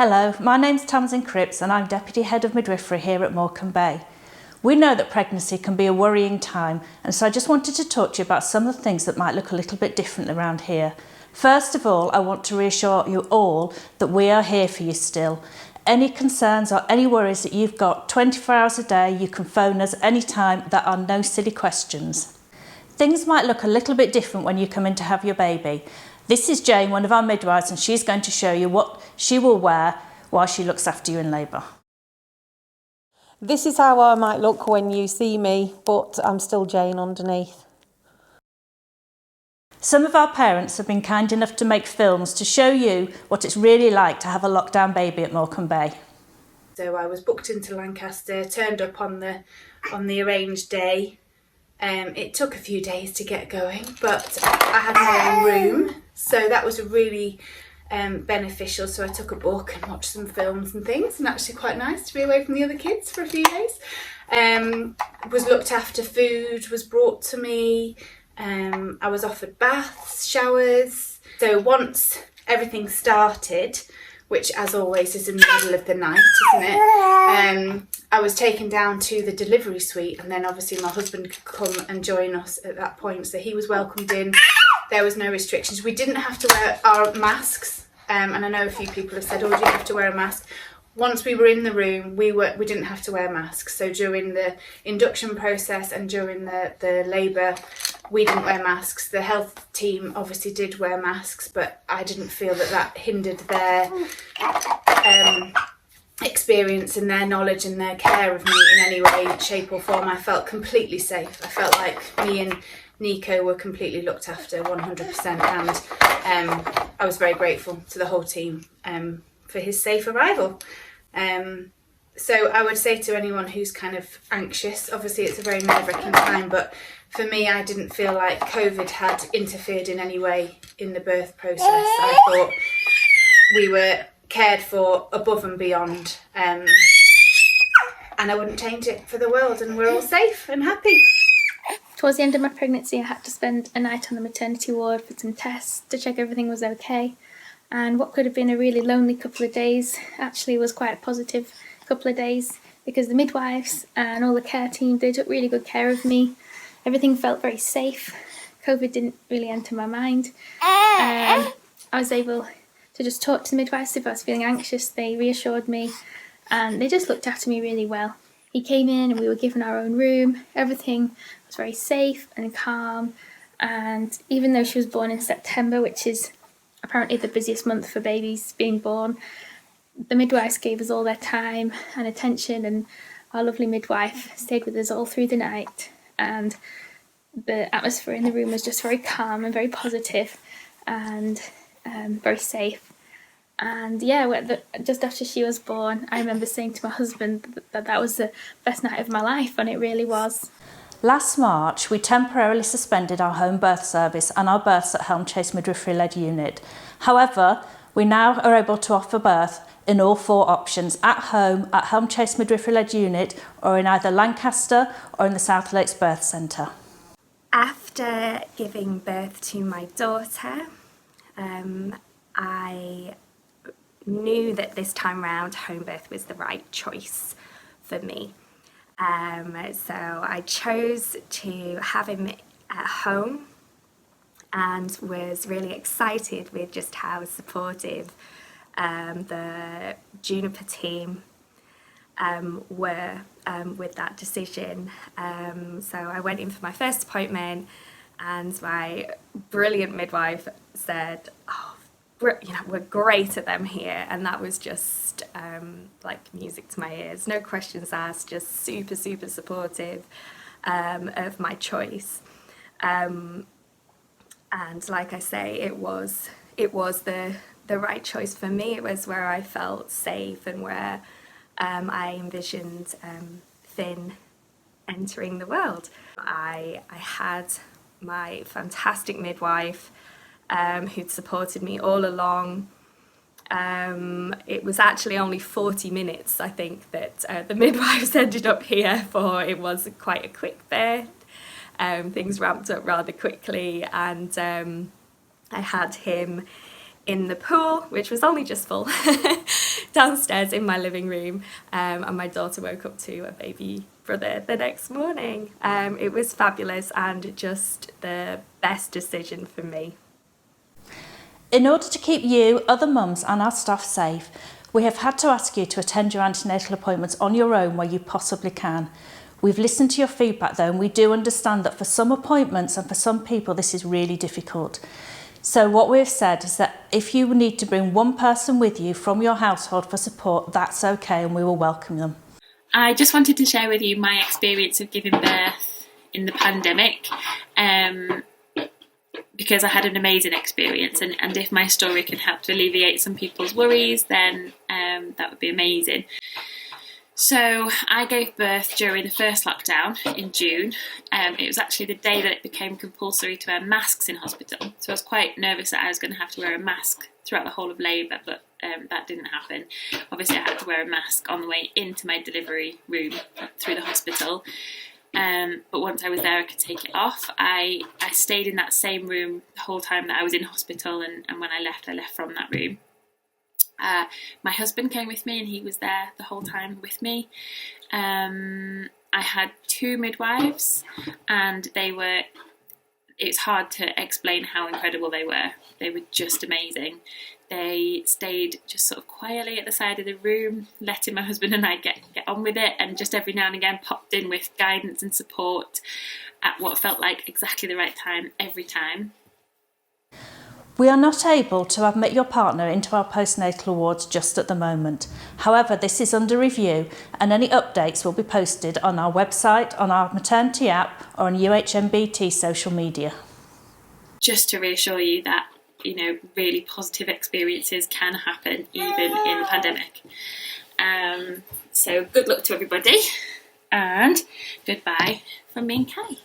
Hello, my name's Tamsin Cripps and I'm Deputy Head of Midwifery here at Morecambe Bay. We know that pregnancy can be a worrying time, and so I just wanted to talk to you about some of the things that might look a little bit different around here. First of all, I want to reassure you all that we are here for you still. Any concerns or any worries that you've got 24 hours a day, you can phone us anytime. There are no silly questions. Things might look a little bit different when you come in to have your baby. This is Jane, one of our midwives, and she's going to show you what she will wear while she looks after you in labour. This is how I might look when you see me, but I'm still Jane underneath. Some of our parents have been kind enough to make films to show you what it's really like to have a lockdown baby at Morecambe Bay. So I was booked into Lancaster, turned up on the arranged day. It took a few days to get going, but I had my own room, so that was really beneficial. So I took a book and watched some films and things, and actually quite nice to be away from the other kids for a few days. Was looked after, food was brought to me, I was offered baths, showers. So once everything started, which as always is in the middle of the night, isn't it? I was taken down to the delivery suite, and then obviously my husband could come and join us at that point, so he was welcomed in. There was no restrictions. We didn't have to wear our masks, and I know a few people have said, oh, do you have to wear a mask? Once we were in the room, we didn't have to wear masks. So during the induction process and during the labour, we didn't wear masks. The health team obviously did wear masks, but I didn't feel that hindered their experience and their knowledge and their care of me in any way, shape or form. I felt completely safe. I felt like me and Nico were completely looked after 100%, and I was very grateful to the whole team for his safe arrival. So I would say to anyone who's kind of anxious, obviously it's a very nerve-wracking time, but for me, I didn't feel like COVID had interfered in any way in the birth process. I thought we were cared for above and beyond, and I wouldn't change it for the world, and we're all safe and happy. Towards the end of my pregnancy, I had to spend a night on the maternity ward for some tests to check everything was okay. And what could have been a really lonely couple of days actually was quite a positive couple of days, because the midwives and all the care team, they took really good care of me. Everything felt very safe. COVID didn't really enter my mind. I was able to just talk to the midwives if I was feeling anxious. They reassured me and they just looked after me really well. He came in and we were given our own room. Everything was very safe and calm. And even though she was born in September, which is apparently the busiest month for babies being born, the midwives gave us all their time and attention, and our lovely midwife stayed with us all through the night. And the atmosphere in the room was just very calm and very positive and very safe. And yeah, just after she was born, I remember saying to my husband that was the best night of my life, and it really was. Last March, we temporarily suspended our home birth service and our births at Helm Chase Midwifery-led unit. However, we now are able to offer birth in all 4 options: at home, at Helm Chase Midwifery-led unit, or in either Lancaster or in the South Lakes Birth Centre. After giving birth to my daughter, I knew that this time round home birth was the right choice for me. So I chose to have him at home, and was really excited with just how supportive the Juniper team were with that decision. So I went in for my first appointment, and my brilliant midwife said, "Oh, we're great at them here," and that was just like music to my ears. No questions asked, just super supportive of my choice. And like I say, it was the right choice for me. It was where I felt safe and where I envisioned Finn entering the world. I had my fantastic midwife who'd supported me all along. It was actually only 40 minutes, I think, that the midwives ended up here for. It was quite a quick birth. Things ramped up rather quickly, and I had him in the pool, which was only just full, downstairs in my living room, and my daughter woke up to a baby brother the next morning. It was fabulous and just the best decision for me. In order to keep you, other mums and our staff safe, we have had to ask you to attend your antenatal appointments on your own where you possibly can. We've listened to your feedback though, and we do understand that for some appointments and for some people this is really difficult. So what we've said is that if you need to bring one person with you from your household for support, that's okay, and we will welcome them. I just wanted to share with you my experience of giving birth in the pandemic, because I had an amazing experience, and if my story can help to alleviate some people's worries, then that would be amazing. So I gave birth during the first lockdown in June. It was actually the day that it became compulsory to wear masks in hospital. So I was quite nervous that I was going to have to wear a mask throughout the whole of labour, but that didn't happen. Obviously I had to wear a mask on the way into my delivery room through the hospital. But once I was there I could take it off. I stayed in that same room the whole time that I was in hospital, and when I left from that room. My husband came with me and he was there the whole time with me. I had 2 midwives, and it's hard to explain how incredible they were. They were just amazing. They stayed just sort of quietly at the side of the room, letting my husband and I get on with it, and just every now and again popped in with guidance and support at what felt like exactly the right time every time. We are not able to admit your partner into our postnatal wards just at the moment. However, this is under review, and any updates will be posted on our website, on our maternity app, or on UHMBT social media. Just to reassure you that, really positive experiences can happen even in the pandemic. So good luck to everybody, and goodbye from me and Kay.